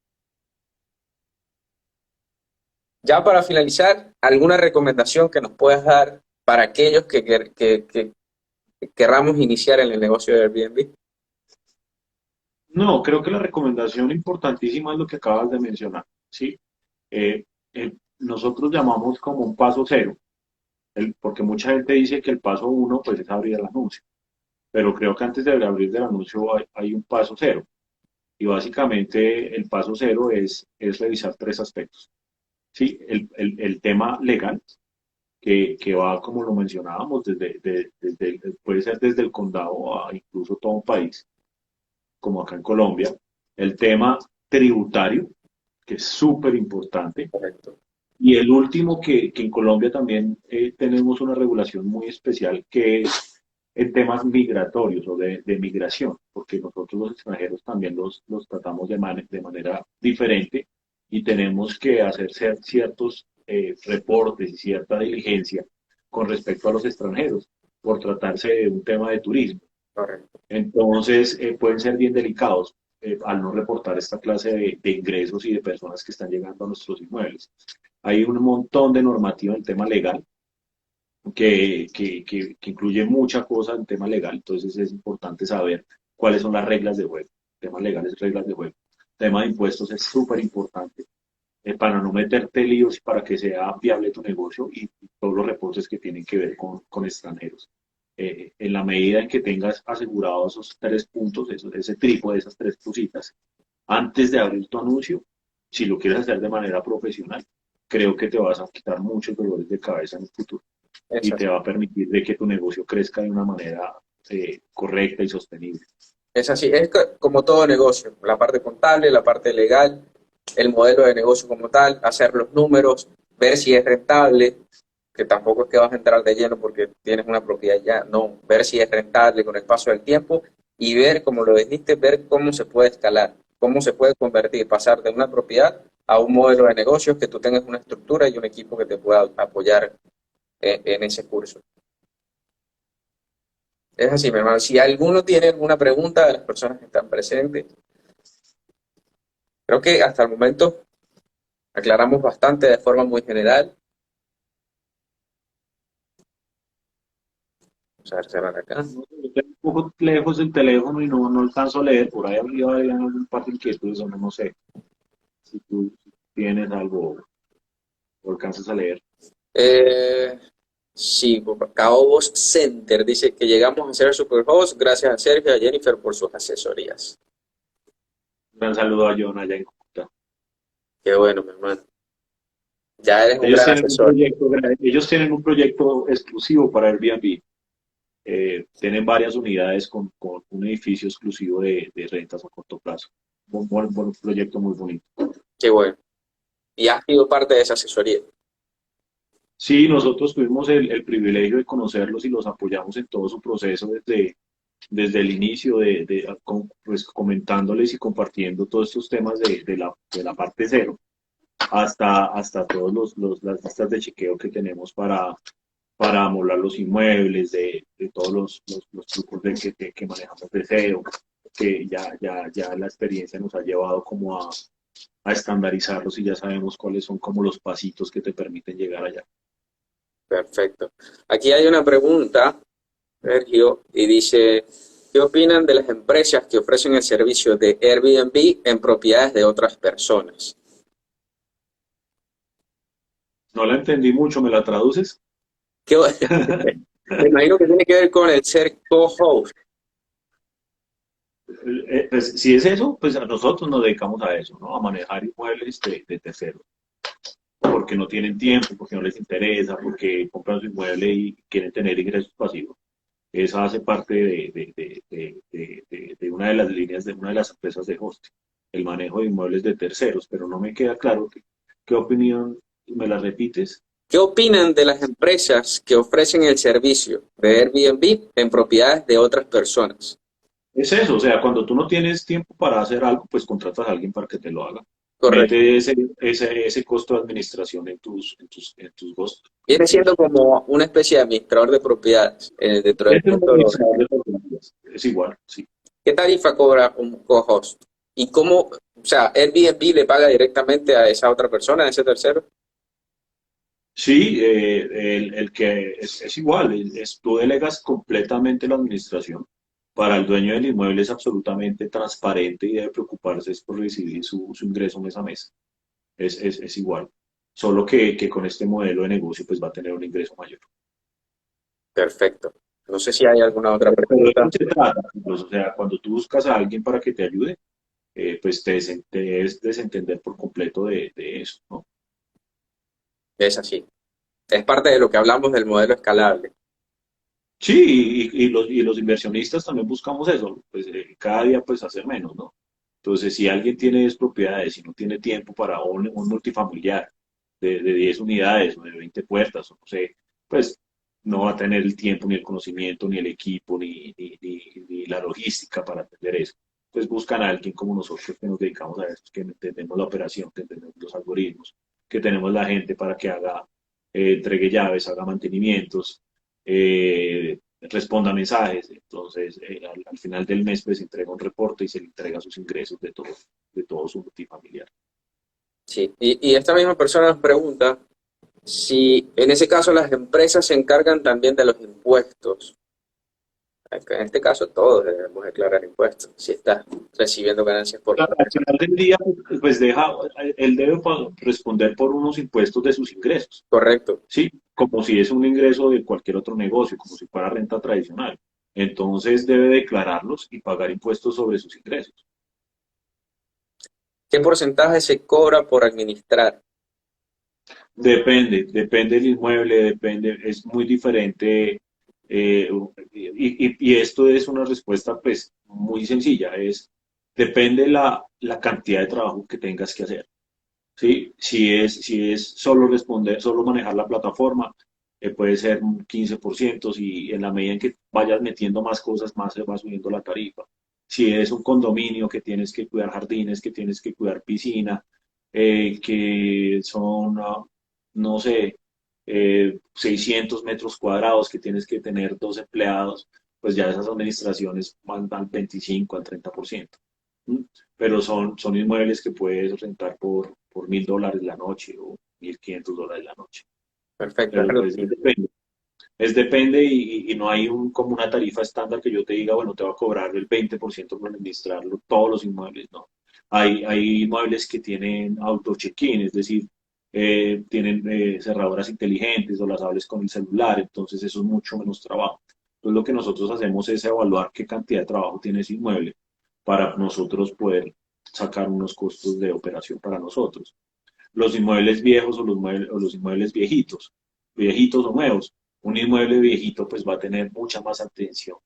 Ya para finalizar, ¿alguna recomendación que nos puedas dar para aquellos que querramos iniciar en el negocio de Airbnb? No, creo que la recomendación importantísima es lo que acabas de mencionar, ¿sí? Nosotros llamamos como un paso cero, porque mucha gente dice que el paso uno pues es abrir el anuncio, pero creo que antes de abrir el anuncio hay un paso cero, y básicamente el paso cero es revisar tres aspectos, ¿sí? El tema legal, que va, como lo mencionábamos, puede ser desde el condado a incluso todo un país, como acá en Colombia. El tema tributario, que es súper importante. Correcto. Y el último, que en Colombia también tenemos una regulación muy especial, que es en temas migratorios o de migración, porque nosotros los extranjeros también los tratamos de manera diferente y tenemos que hacer ciertos reportes y cierta diligencia con respecto a los extranjeros, por tratarse de un tema de turismo. Correcto. Entonces, pueden ser bien delicados al no reportar esta clase de ingresos y de personas que están llegando a nuestros inmuebles. Hay un montón de normativa en el tema legal que incluye mucha cosa en tema legal, entonces es importante saber cuáles son las reglas de juego. Temas legales, reglas de juego. Tema de impuestos es súper importante para no meterte líos y para que sea viable tu negocio y todos los reportes que tienen que ver con extranjeros. En la medida en que tengas asegurados esos tres puntos, ese trípode, esas tres cositas, antes de abrir tu anuncio, si lo quieres hacer de manera profesional, creo que te vas a quitar muchos dolores de cabeza en el futuro Es y te así. va a permitir de que tu negocio crezca de una manera correcta y sostenible. Es así, como todo negocio, la parte contable, la parte legal, el modelo de negocio como tal, hacer los números, ver si es rentable, que tampoco es que vas a entrar de lleno porque tienes una propiedad ya, no, ver si es rentable con el paso del tiempo y ver, como lo dijiste, ver cómo se puede escalar, cómo se puede convertir, pasar de una propiedad a un modelo de negocios que tú tengas una estructura y un equipo que te pueda apoyar en ese curso. Es así, mi hermano. Si alguno tiene alguna pregunta de las personas que están presentes, creo que hasta el momento aclaramos bastante de forma muy general. Vamos a ver, cerrar acá. No tengo poco lejos del teléfono y no alcanzo a leer. Por ahí habría algún par de inquietudes, o no sé si tú tienes algo o alcanzas a leer. Eh, sí, por Caobos Center dice que llegamos a ser Superhost gracias a Sergio y a Jennifer por sus asesorías. Un gran saludo a John allá en Cúcuta. Qué bueno, mi hermano. Ya eres un Ellos gran tienen un asesor. proyecto, ellos tienen un proyecto exclusivo para Airbnb. Tienen varias unidades con un edificio exclusivo de rentas a corto plazo. Un proyecto muy bonito. Qué bueno. Y has sido parte de esa asesoría. Sí, nosotros tuvimos el privilegio de conocerlos y los apoyamos en todo su proceso desde el inicio, pues, comentándoles y compartiendo todos estos temas de la parte cero hasta todos las listas de chequeo que tenemos para amoblar los inmuebles, de todos los trucos que manejamos de SEO, que ya la experiencia nos ha llevado como a estandarizarlos y ya sabemos cuáles son como los pasitos que te permiten llegar allá. Perfecto. Aquí hay una pregunta, Sergio, y dice, ¿qué opinan de las empresas que ofrecen el servicio de Airbnb en propiedades de otras personas? No la entendí mucho, ¿me la traduces? ¿Qué- Me imagino que tiene que ver con el ser co-host. Pues, si es eso, pues a nosotros nos dedicamos a eso, ¿no? A manejar inmuebles de terceros, porque no tienen tiempo, porque no les interesa, porque compran su inmueble y quieren tener ingresos pasivos. Esa hace parte de una de las líneas de una de las empresas de hosting, el manejo de inmuebles de terceros, pero no me queda claro qué opinión, ¿me la repites? ¿Qué opinan de las empresas que ofrecen el servicio de Airbnb en propiedades de otras personas? Es eso, o sea, cuando tú no tienes tiempo para hacer algo, pues contratas a alguien para que te lo haga. Correcto. Mete ese costo de administración en tus gastos. Viene siendo como una especie de administrador de propiedades dentro del Es un mundo. administrador de propiedades, es igual, sí. ¿Qué tarifa cobra un co-host? ¿Y cómo, o sea, Airbnb le paga directamente a esa otra persona, a ese tercero? Sí, el que es igual, tú delegas completamente la administración. Para el dueño del inmueble es absolutamente transparente y debe preocuparse es por recibir su ingreso mes a mes. Es igual. Solo que con este modelo de negocio pues va a tener un ingreso mayor. Perfecto. No sé si hay alguna otra Pero de pregunta. eso se trata, pues, o sea, cuando tú buscas a alguien para que te ayude, pues te debes desentender por completo de eso, ¿no? Es así. Es parte de lo que hablamos del modelo escalable. Sí, y los inversionistas también buscamos eso, pues cada día pues hacer menos, ¿no? Entonces, si alguien tiene 10 propiedades y no tiene tiempo para un multifamiliar de 10 unidades o de 20 puertas, o no sé, pues no va a tener el tiempo, ni el conocimiento, ni el equipo, ni la logística para atender eso. Entonces buscan a alguien como nosotros que nos dedicamos a eso, que entendemos la operación, que entendemos los algoritmos, que tenemos la gente para que haga, entregue llaves, haga mantenimientos, responda mensajes. Entonces, al final del mes, pues se entrega un reporte y se le entrega sus ingresos de todo su multifamiliar. Sí. Y esta misma persona nos pregunta si en ese caso las empresas se encargan también de los impuestos. En este caso todos debemos declarar impuestos si estás recibiendo ganancias por Claro, al final del día, pues él debe responder por unos impuestos de sus ingresos, correcto. ¿sí? Como si es un ingreso de cualquier otro negocio, como si fuera renta tradicional. Entonces debe declararlos y pagar impuestos sobre sus ingresos. ¿Qué porcentaje se cobra por administrar? Depende del inmueble, es muy diferente. Y esto es una respuesta pues muy sencilla, depende la cantidad de trabajo que tengas que hacer. ¿Sí? Si es solo responder, solo manejar la plataforma, puede ser un 15%, y en la medida en que vayas metiendo más cosas, más se va subiendo la tarifa. Si es un condominio que tienes que cuidar jardines, que tienes que cuidar piscina, que son, no sé, 600 metros cuadrados, que tienes que tener 2 empleados, pues ya esas administraciones van al 25, al 30%. ¿Mm? Pero son inmuebles que puedes rentar por $1.000 la noche o $1.500 la noche. Perfecto. Pero pues depende. Es depende y no hay como una tarifa estándar que yo te diga, bueno, te va a cobrar el 20% por administrarlo, todos los inmuebles, no. Hay inmuebles que tienen auto check-in, es decir, tienen cerraduras inteligentes o las hables con el celular, entonces eso es mucho menos trabajo. Entonces lo que nosotros hacemos es evaluar qué cantidad de trabajo tiene ese inmueble para nosotros poder sacar unos costos de operación para nosotros. Los inmuebles viejos o los inmuebles viejitos, viejitos o nuevos, un inmueble viejito pues va a tener mucha más atención,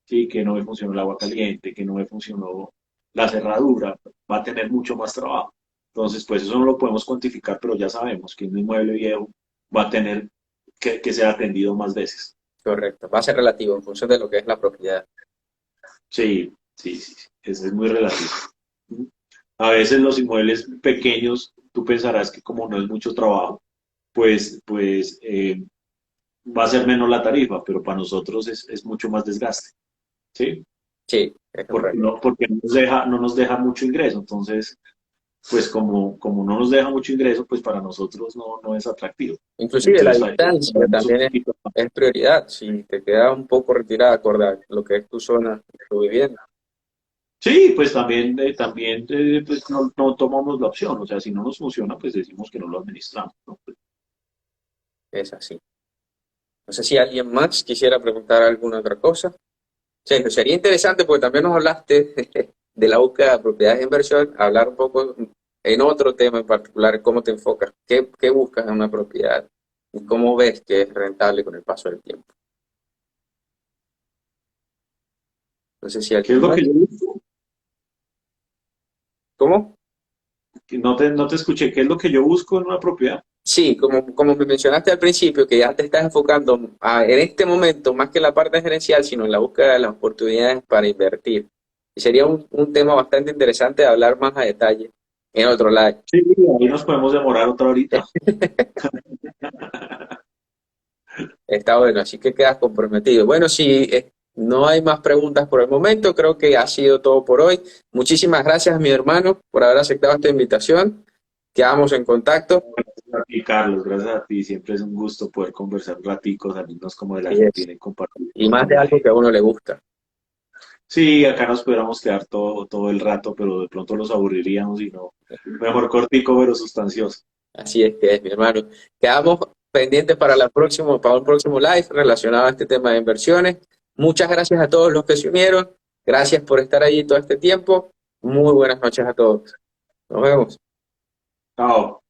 ¿sí? Que no me funcionó el agua caliente, que no me funcionó la cerradura, va a tener mucho más trabajo. Entonces, pues eso no lo podemos cuantificar, pero ya sabemos que un inmueble viejo va a tener que ser atendido más veces. Correcto. Va a ser relativo en función de lo que es la propiedad. Sí, sí, sí, sí. Eso es muy relativo. A veces los inmuebles pequeños, tú pensarás que como no es mucho trabajo, pues va a ser menos la tarifa, pero para nosotros es mucho más desgaste, ¿sí? Sí, es correcto. Porque no nos deja mucho ingreso. Entonces, pues como no nos deja mucho ingreso, pues para nosotros no es atractivo. Inclusive la Entonces, distancia tenemos un también poquito más. es prioridad. Si te quedas un poco retirada, acordar lo que es tu zona, tu vivienda, Sí, pues también pues no tomamos la opción. O sea, si no nos funciona, pues decimos que no lo administramos, ¿no? es así. No sé si alguien más quisiera preguntar alguna otra cosa. Sergio, sería interesante porque también nos hablaste de la búsqueda de propiedades de inversión, hablar un poco en otro tema en particular, cómo te enfocas, qué buscas en una propiedad y cómo ves que es rentable con el paso del tiempo. No sé si ¿Qué es alguien lo más. que yo busco? ¿Cómo? Que no te escuché. ¿Qué es lo que yo busco en una propiedad? Sí, como me mencionaste al principio, que ya te estás enfocando en este momento más que en la parte gerencial, sino en la búsqueda de las oportunidades para invertir. Y sería un tema bastante interesante de hablar más a detalle en otro lado. Sí, ahí nos podemos demorar otra horita. Está bueno, así que quedas comprometido. Bueno, si no hay más preguntas por el momento, creo que ha sido todo por hoy. Muchísimas gracias, mi hermano, por haber aceptado esta invitación. Quedamos en contacto. Gracias a ti, Carlos, gracias a ti. Siempre es un gusto poder conversar un ratico, salirnos como de la Así es. rutina y compartir Y con más de la algo que gente. a uno le gusta. Sí, acá nos pudiéramos quedar todo el rato, pero de pronto los aburriríamos y no. Mejor cortico, pero sustancioso. Así es que es, mi hermano. Quedamos pendientes para un próximo live relacionado a este tema de inversiones. Muchas gracias a todos los que se unieron. Gracias por estar ahí todo este tiempo. Muy buenas noches a todos. Nos vemos. Chao.